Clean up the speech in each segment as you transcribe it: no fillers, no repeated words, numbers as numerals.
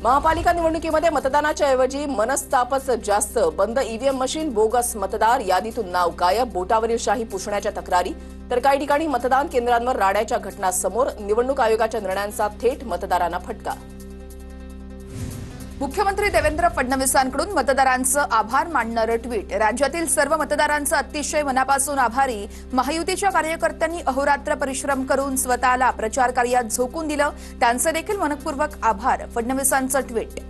महापालिका निवडणुकीमध्ये मतदानाच्या ऐवजी मनस्तापच जास्त. बंद ईव्हीएम मशीन, बोगस मतदार, यादीतून नाव गायब, बोटावरील शाही पुसण्याच्या तक्रारी, तर काही ठिकाणी मतदान केंद्रांवर राड्याच्या घटना समोर. निवडणूक आयोगाच्या निर्णयांचा थेट मतदारांना फटका. मुख्यमंत्री देवेंद्र फडणवीसांकडून मतदारांचं आभार मानणारं ट्विट. राज्यातील सर्व मतदारांचं अतिशय मनापासून आभारी. महायुतीच्या कार्यकर्त्यांनी अहोरात्र परिश्रम करून स्वतःला प्रचार कार्यात झोकून दिलं, त्यांचे देखील मनपूर्वक आभार. फडणवीसांचं ट्विट.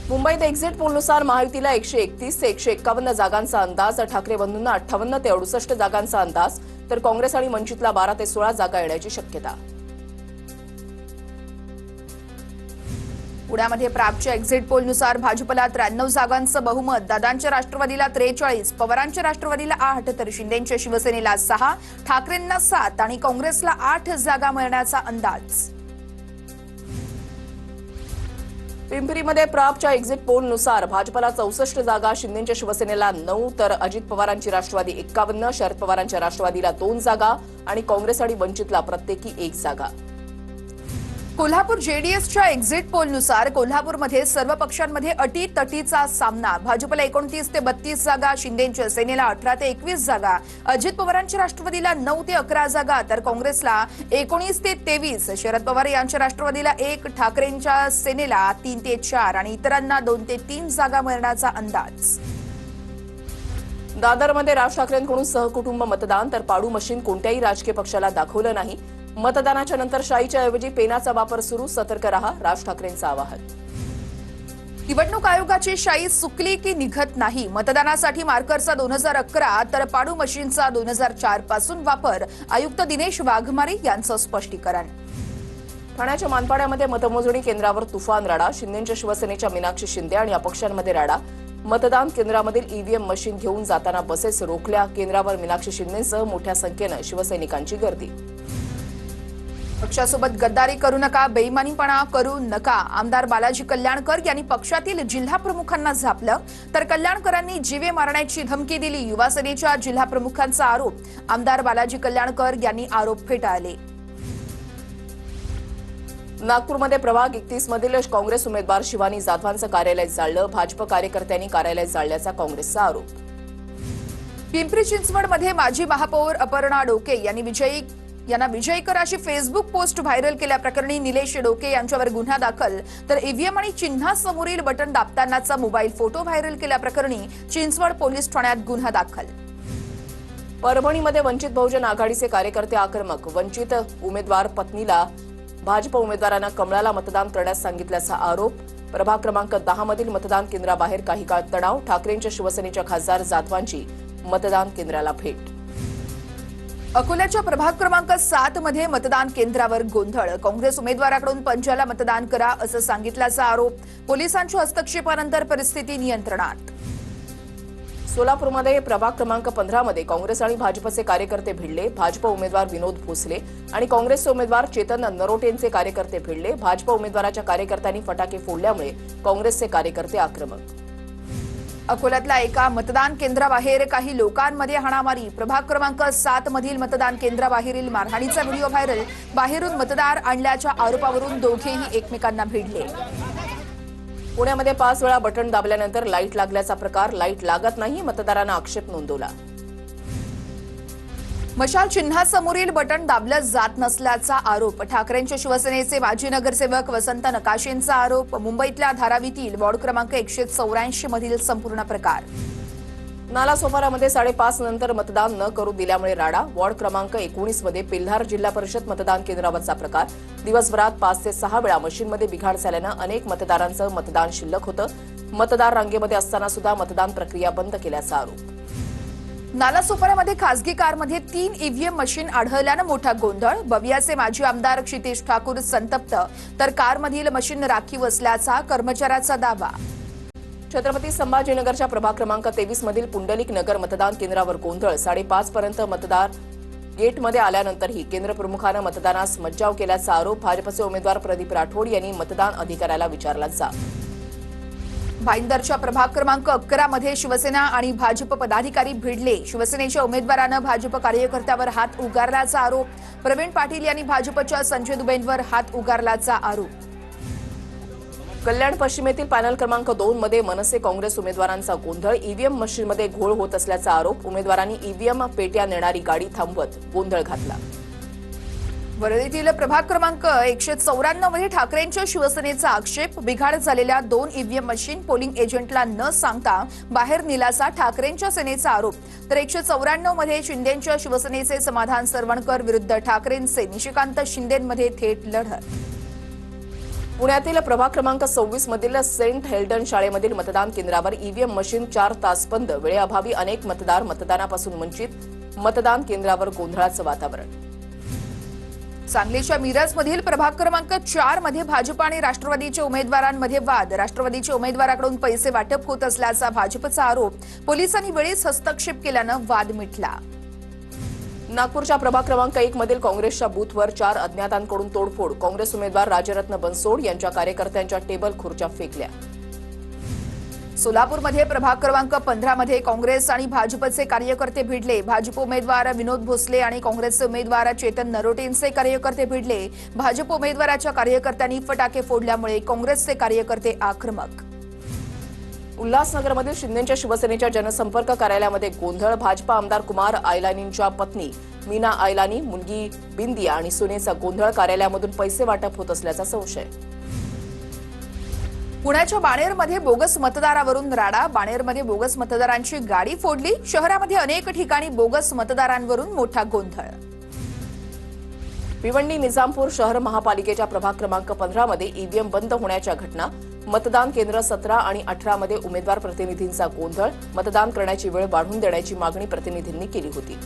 मुंबईत एक्झिट पोलनुसार महायुतीला 131 ते 151 जागांचा अंदाज, ठाकरे बंधूंना 58 ते 68 जागांचा अंदाज, तर काँग्रेस आणि वंचितला 12 ते 16 जागा येण्याची शक्यता. पुण्यामध्ये प्राप्तच्या एक्झिट पोलनुसार भाजपला 93 जागांचं बहुमत, दादांच्या राष्ट्रवादीला 43, पवारांच्या राष्ट्रवादीला 8, तर शिंदेच्या शिवसेनेला 6, ठाकरेंना 7 आणि काँग्रेसला 8 जागा मिळण्याचा अंदाज. पिंपरीमध्ये प्राप्तच्या एक्झिट पोलनुसार भाजपला 64 जागा, शिंदेच्या शिवसेनेला 9, तर अजित पवारांची राष्ट्रवादी 51, शरद पवारांच्या राष्ट्रवादीला 2 जागा आणि काँग्रेस आणि वंचितला प्रत्येकी 1 जागा. कोल्हापूर जेडीएसच्या एक्झिट पोलनुसार कोल्हापूरमध्ये सर्व पक्षांमध्ये अटीतटीचा सामना. भाजपला 29 ते 32 जागा, शिंदेच्या सेनेला 18 ते 21 जागा, अजित पवारांच्या राष्ट्रवादीला 9 ते 11 जागा, तर काँग्रेसला 19 ते 23, शरद पवार यांच्या राष्ट्रवादीला 1, ठाकरेंच्या सेनेला 3 ते 4 आणि इतरांना 2 ते 3 जागा मिळण्याचा अंदाज. दादरमध्ये राज ठाकरेंकडून सहकुटुंब मतदान, तर पाडू मशीन कोणत्याही राजकीय पक्षाला दाखवलं नाही. मतदानाच्या नंतर शाईच्या ऐवजी पेनाचा वापर सुरू, सतर्क रहा, राज ठाकरेंचं आवाहन. निवडणूक आयोगाची शाई सुकली की निघत नाही. मतदानासाठी मार्करचा 2011 तर पाडू मशीनचा 2004 पासून वापर. आयुक्त दिनेश वाघमारे यांचं स्पष्टीकरण. ठाण्याच्या मानपाड्यामध्ये मतमोजणी केंद्रावर तुफान राडा, शिंदेच्या शिवसेनेच्या मीनाक्षी शिंदे आणि अपक्षांमध्ये राडा. मतदान केंद्रामधील ईव्हीएम मशीन घेऊन जाताना बसेस रोखल्या. केंद्रावर मीनाक्षी शिंदेसह मोठ्या संख्येनं शिवसैनिकांची गर्दी. पक्षासोबत गद्दारी करू नका, बेईमानीपणा करू नका. आमदार बालाजी कल्याणकर यांनी पक्षातील जिल्हा प्रमुखांना झापलं, तर कल्याणकरांनी जीवे मारण्याची धमकी दिली. युवा सेनेच्या जिल्हा प्रमुखांचा आरोप. आमदार बालाजी कल्याणकर यांनी आरोप फेटाळले. नागपूरमध्ये प्रभाग 31 मधील काँग्रेस उमेदवार शिवानी जाधवांचं कार्यालय जाळलं. भाजप कार्यकर्त्यांनी कार्यालय जाळल्याचा काँग्रेसचा आरोप. पिंपरी चिंचवडमध्ये माजी महापौर अपर्णा डोके यांना विजयकर अशी फेसबुक पोस्ट व्हायरल केल्याप्रकरणी निलेश डोके यांच्यावर गुन्हा दाखल, तर ईव्हीएम आणि चिन्हासमोरील बटन दाबतानाचा मोबाईल फोटो व्हायरल केल्याप्रकरणी चिंचवड पोलीस ठाण्यात गुन्हा दाखल. परभणीमध्ये वंचित बहुजन आघाडीचे कार्यकर्ते आक्रमक. वंचित उमेदवार पत्नीला भाजप उमेदवारांना कमळाला मतदान करण्यास सांगितल्याचा आरोप. प्रभाग क्रमांक 10 मधील मतदान केंद्राबाहेर काही काळ तणाव. ठाकरेंच्या शिवसेनेच्या खासदार जाधवांची मतदान केंद्राला भेट. अकोल्याच्या प्रभाग क्रमांक 7 मध्ये मतदान केंद्रावर गोंधळ. काँग्रेस उमेदवाराकडून पंचाला मतदान करा असं सांगितल्याचा आरोप. पोलिसांच्या हस्तक्षेपानंतर परिस्थिती नियंत्रणात. सोलापूरमध्ये प्रभाग क्रमांक 15 मध्ये काँग्रेस आणि भाजपचे कार्यकर्ते भिडले. भाजप उमेदवार विनोद भोसले आणि काँग्रेसचे उमेदवार चेतन नरोटेंचे कार्यकर्ते भिडले. भाजप उमेदवाराच्या कार्यकर्त्यांनी फटाके फोडल्यामुळे काँग्रेसचे कार्यकर्ते आक्रमक. अकोल्यातल्या एका मतदान केंद्राबाहेर काही लोकांमध्ये हाणामारी. प्रभाग क्रमांक 7 मधील मतदान केंद्राबाहेरील मारहाणीचा व्हिडिओ व्हायरल. बाहेरून मतदार आणल्याच्या आरोपावरून दोघेही एकमेकांना भिडले. पुण्यामध्ये 5 वेळा बटन दाबल्यानंतर लाईट लागल्याचा प्रकार. लाईट लागत नाही, मतदारांना आक्षेप नोंदवला. मशाल चिन्हासमोरील बटन दाबलं जात नसल्याचा आरोप. ठाकरेंच्या शिवसेनेचे माजी नगरसेवक वसंत नकाशेंचा आरोप. मुंबईतल्या धारावीतील वॉर्ड क्रमांक 184 मधील संपूर्ण प्रकार. नालासोपारामध्ये 5:30 नंतर मतदान न करू दिल्यामुळे राडा. वॉर्ड क्रमांक 19 मध्ये पिल्हार जिल्हा परिषद मतदान केंद्रावरचा प्रकार. दिवसभरात 5 ते 6 वेळा मशीनमध्ये बिघाड झाल्यानं अनेक मतदारांचं मतदान शिल्लक होतं. मतदार रांगेमध्ये असताना सुद्धा मतदान प्रक्रिया बंद केल्याचा आरोप. नालासोपारामध्ये खासगी कारमध्ये 3 ईव्हीएम मशीन आढळल्यानं मोठा गोंधळ. बवियाचे माजी आमदार क्षितेश ठाकूर संतप्त, तर कारमधील मशीन राखीव असल्याचा कर्मचाऱ्याचा दावा. छत्रपती संभाजीनगरच्या प्रभाग क्रमांक 23 मधील पुंडलिक नगर मतदान केंद्रावर गोंधळ. 5:30 पर्यंत मतदार गेटमध्ये आल्यानंतरही केंद्र प्रमुखानं मतदानास मज्जाव केल्याचा आरोप. भाजपचे उमेदवार प्रदीप राठोड यांनी मतदान अधिकाऱ्याला विचारला जा. भाईंदरच्या प्रभाग क्रमांक 11 मध्ये शिवसेना आणि भाजप पदाधिकारी भिडले. शिवसेनेच्या उमेदवारानं भाजप कार्यकर्त्यावर हात उगारल्याचा आरोप. प्रवीण पाटील यांनी भाजपच्या संजय दुबेंवर हात उगारल्याचा आरोप. कल्याण पश्चिमेतील पॅनल क्रमांक 2 मध्ये मनसे काँग्रेस उमेदवारांचा गोंधळ. ईव्हीएम मशीनमध्ये घोळ होत असल्याचा आरोप. उमेदवारांनी ईव्हीएम पेट्या नेणारी गाडी थांबवत गोंधळ घातला. वरळीतील प्रभाग क्रमांक 194 मध्ये ठाकरेंच्या शिवसेनेचा आक्षेप. बिघाड झालेल्या 2 ईव्हीएम मशीन पोलिंग एजंटला न सांगता बाहेर नेल्याचा ठाकरेंच्या सेनेचा आरोप. तर 194 मध्ये शिंदेच्या शिवसेनेचे समाधान सरवणकर विरुद्ध ठाकरेंचे निशिकांत शिंदेमध्ये थेट लढत. पुण्यातील प्रभाग क्रमांक 26 मधील सेंट हेल्डन शाळेमधील मतदान केंद्रावर ईव्हीएम मशीन 4 तास बंद. वेळेअभावी अनेक मतदार मतदानापासून वंचित. मतदान केंद्रावर गोंधळाचं वातावरण. सांगलीच्या मिरजमधील प्रभाग क्रमांक 4 मध्ये भाजप आणि राष्ट्रवादीच्या उमेदवारांमध्ये वाद. राष्ट्रवादीच्या उमेदवाराकडून पैसे वाटप होत असल्याचा भाजपचा आरोप. पोलिसांनी वेळीच हस्तक्षेप केल्यानं वाद मिटला. नागपूरच्या प्रभाग क्रमांक 1 मधील काँग्रेसच्या बूथवर 4 अज्ञातांकडून तोडफोड. काँग्रेस उमेदवार राजरत्न बनसोड यांच्या कार्यकर्त्यांच्या टेबल खुर्च्या फेकल्या. सोलापूरमध्ये प्रभाग क्रमांक 15 मध्ये काँग्रेस आणि भाजपचे कार्यकर्ते भिडले. भाजप उमेदवार विनोद भोसले आणि काँग्रेसचे उमेदवार चेतन नरोटेंचे कार्यकर्ते भिडले. भाजप उमेदवाराच्या कार्यकर्त्यांनी फटाके फोडल्यामुळे काँग्रेसचे कार्यकर्ते आक्रमक. उल्हासनगरमधील शिंदेच्या शिवसेनेच्या जनसंपर्क कार्यालयामध्ये गोंधळ. भाजपा आमदार कुमार आयलानींच्या पत्नी मीना आयलानी, मुलगी बिंदिया आणि सुनेचा गोंधळ. कार्यालयामधून पैसे वाटप होत असल्याचा संशय. पुण्याच्या बाणेरमध्ये बोगस मतदारावरून राडा. बाणेरमध्ये बोगस मतदारांची गाडी फोडली. शहरामध्ये अनेक ठिकाणी बोगस मतदारांवरून मोठा गोंधळ. भिवंडी निजामपूर शहर महापालिकेच्या प्रभाग क्रमांक 15 मध्ये ईव्हीएम बंद होण्याच्या घटना. मतदान केंद्र 17 आणि 18 मध्ये उमेदवार प्रतिनिधींचा गोंधळ. मतदान करण्याची वेळ वाढवून देण्याची मागणी प्रतिनिधींनी केली होती.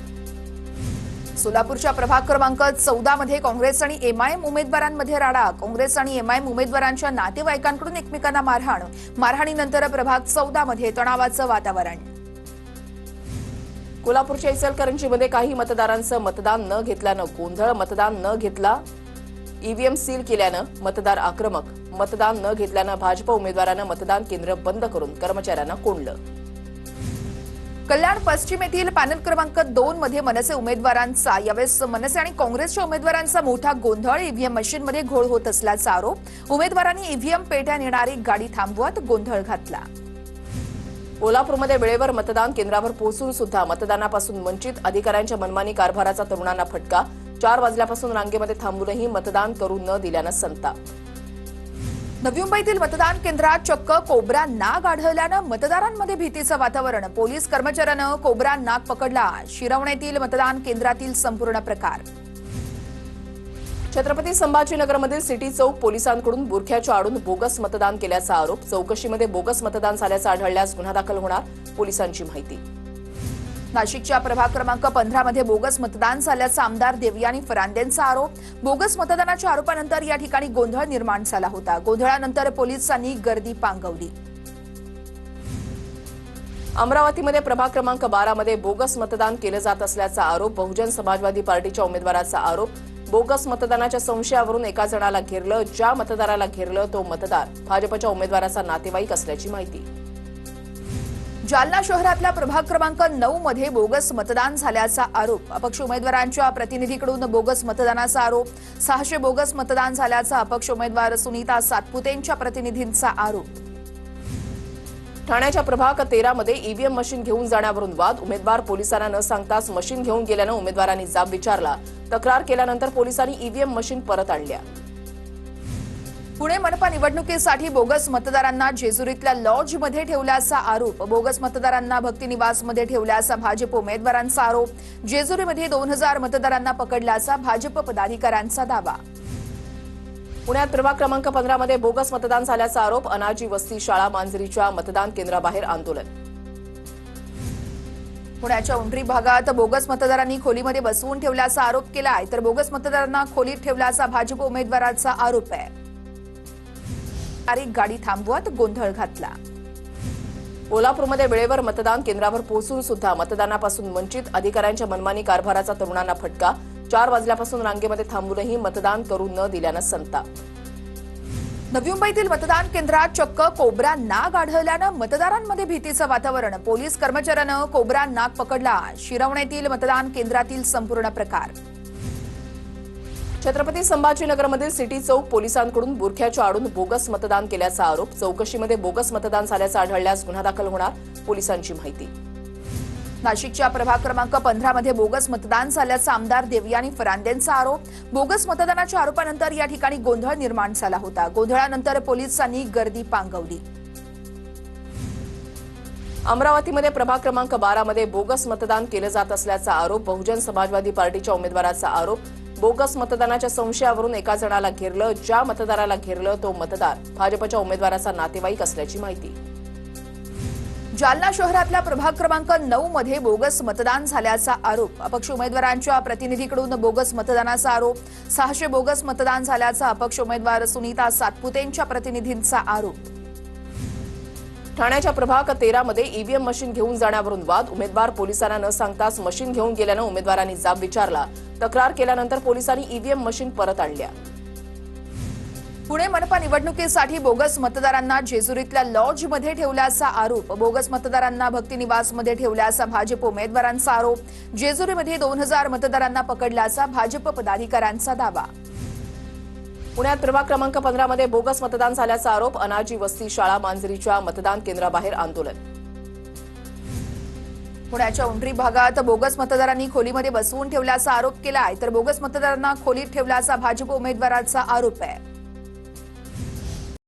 सोलापूरच्या प्रभाग क्रमांक 14 मध्ये काँग्रेस आणि एमआयएम उमेदवारांमध्ये राडा. काँग्रेस आणि एमआयएम उमेदवारांच्या नातेवाईकांकडून एकमेकांना मारहाण. मारहाणीनंतर प्रभाग 14 मध्ये तणावाचं वातावरण. कोल्हापूरच्या इचलकरंजीमध्ये काही मतदारांचं मतदान न घेतल्यानं गोंधळ. मतदान न घेतला, ईव्हीएम सील केल्यानं मतदार आक्रमक. मतदान न घेतल्यानं भाजप उमेदवारानं मतदान केंद्र बंद करून कर्मचाऱ्यांना कोंडलं. कल्याण पश्चिम येथील पॅनल क्रमांक 2 मध्ये मनसे उमेदवारांचा, यावेळेस मनसे आणि काँग्रेसच्या उमेदवारांचा मोठा गोंधळ. ईव्हीएम मशीनमध्ये घोळ होत असल्याचा आरोप. उमेदवारांनी ईव्हीएम पेट्या नेणारी गाडी थांबवत गोंधळ घातला. कोल्हापूरमध्ये वेळेवर मतदान केंद्रावर पोहोचून सुद्धा मतदानापासून वंचित. अधिकाऱ्यांच्या मनमानी कारभाराचा तरुणांना फटका. 4 वाजल्यापासून रांगेमध्ये थांबूनही मतदान करू न दिल्यानं संताप. नवी मुंबईतील मतदान केंद्रात चक्क कोब्रा नाग आढळल्यानं मतदारांमध्ये भीतीचं वातावरण. पोलीस कर्मचाऱ्यानं कोब्रा नाग पकडला. शिरवण्यातील मतदान केंद्रातील संपूर्ण प्रकार. छत्रपती संभाजीनगरमधील सिटी चौक पोलिसांकडून बुरख्याच्या आडून बोगस मतदान केल्याचा आरोप. चौकशीमध्ये बोगस मतदान झाल्याचं आढळल्यास गुन्हा दाखल होणार, पोलिसांची माहिती. नाशिकच्या प्रभाग क्रमांक 15 मध्ये बोगस मतदान झाल्याचा आमदार देवयानी फरांदेंचा आरोप. बोगस मतदानाच्या आरोपानंतर या ठिकाणी गोंधळ निर्माण झाला होता. गोंधळानंतर पोलिसांनी गर्दी पांगवली. अमरावतीमध्ये प्रभाग क्रमांक 12 मध्ये बोगस मतदान केलं जात असल्याचा आरोप. बहुजन समाजवादी पार्टीच्या उमेदवाराचा आरोप. बोगस मतदानाच्या संशयावरून एका जणाला घेरलं. ज्या मतदाराला घेरलं तो मतदार भाजपच्या उमेदवाराचा नातेवाईक असल्याची माहिती. जालना शहरातल्या प्रभाग क्रमांक 9 मध्ये बोगस मतदान झाल्याचा आरोप. अपक्ष उमेदवारांच्या प्रतिनिधीकडून बोगस मतदानाचा आरोप. 600 बोगस मतदान झाल्याचा अपक्ष उमेदवार सुनीता सातपुतेंच्या प्रतिनिधींचा आरोप. ठाण्याच्या प्रभाग 13 मध्ये ईव्हीएम मशीन घेऊन जाण्यावरून वाद. उमेदवार पोलिसांना न सांगताच मशीन घेऊन गेल्यानं उमेदवारांनी जाब विचारला. तक्रार केल्यानंतर पोलिसांनी ईव्हीएम मशीन परत आणल्या. पुणे मनपा निवडणुकीसाठी बोगस मतदारांना जेजुरीतल्या लॉजमध्ये ठेवल्याचा आरोप. बोगस मतदारांना भक्तिनिवासमध्ये ठेवल्याचा भाजप उमेदवारांचा आरोप. जेजुरीमध्ये 2000 मतदारांना पकडल्याचा भाजप पदाधिकाऱ्यांचा दावा. पुण्यात प्रभाग क्रमांक 15 मध्ये बोगस मतदान झाल्याचा आरोप. अनाजी वस्ती शाळा मांजरीच्या मतदान केंद्राबाहेर आंदोलन. पुण्याच्या उंडरी भागात बोगस मतदारांनी खोलीमध्ये बसवून ठेवल्याचा आरोप केलाय. तर बोगस मतदारांना खोलीत ठेवल्याचा भाजप उमेदवाराचा आरोप आहे. गाडी थांबवत गोंधळ घातला. कोल्हापूरमध्ये वेळेवर मतदान केंद्रावर पोहोचून सुद्धा मतदानापासून वंचित. अधिकाऱ्यांच्या मनमानी कारभाराचा तरुणांना फटका. 4 वाजल्यापासून रांगेमध्ये थांबूनही मतदान करू न दिल्यानं संताप. नवी मुंबईतील मतदान केंद्रात चक्क कोब्रा नाग आढळल्यानं मतदारांमध्ये भीतीचं वातावरण. पोलीस कर्मचाऱ्यानं कोब्रा नाग पकडला. शिरवण्यातील मतदान केंद्रातील संपूर्ण प्रकार. छत्रपती संभाजीनगरमधील सिटी चौक पोलिसांकडून बुरख्याच्या आडून बोगस मतदान केल्याचा आरोप. चौकशीमध्ये बोगस मतदान झाल्याचं आढळल्यास गुन्हा दाखल होणार, पोलिसांची माहिती. नाशिकच्या प्रभाग क्रमांक 15 मध्ये बोगस मतदान झाल्याचा आमदार देवयानी फरांदेंचा आरोप. बोगस मतदानाच्या आरोपानंतर या ठिकाणी गोंधळ निर्माण झाला होता. गोंधळानंतर पोलिसांनी गर्दी पांगवली. अमरावतीमध्ये प्रभाग क्रमांक 12 मध्ये बोगस मतदान केलं जात असल्याचा आरोप. बहुजन समाजवादी पार्टीच्या उमेदवाराचा आरोप. बोगस मतदानाच्या संशयावरून एका जणाला घेरलं. ज्या मतदाराला घेरलं तो मतदार भाजपच्या उमेदवाराचा नातेवाईक असल्याची माहिती. जालना शहरातल्या प्रभाग क्रमांक 9 मध्ये बोगस मतदान झाल्याचा आरोप. अपक्ष उमेदवारांच्या प्रतिनिधीकडून बोगस मतदानाचा आरोप. 600 बोगस मतदान झाल्याचा अपक्ष उमेदवार सुनीता सातपुतेंच्या प्रतिनिधींचा आरोप. ठाण्याच्या प्रभाग 13 मध्ये ईव्हीएम मशीन घेऊन जाण्यावरून वाद. उमेदवार पोलिसांना न सांगताच मशीन घेऊन गेल्यानं उमेदवारांनी जाब विचारला. तक्रार केल्यानंतर पोलिसांनी ईव्हीएम मशीन परत आणल्या. पुणे मनपा निवडणुकीसाठी बोगस मतदारांना जेजुरीतल्या लॉजमध्ये ठेवल्याचा आरोप. बोगस मतदारांना भक्तिनिवासमध्ये ठेवल्याचा भाजप उमेदवारांचा आरोप. जेजुरीमध्ये 2000 मतदारांना पकडल्याचा भाजप पदाधिकाऱ्यांचा दावा. पुण्यात प्रभाग क्रमांक 15 मध्ये बोगस मतदान झाल्याचा आरोप. अनाजी वस्ती शाळा मांजरीच्या मतदान केंद्राबाहेर आंदोलन. पुण्याच्या उंडरी भागात बोगस मतदारांनी खोलीमध्ये बसवून ठेवल्याचा आरोप केलाय, तर बोगस मतदारांना खोलीत ठेवल्याचा भाजप उमेदवाराचा आरोप आहे.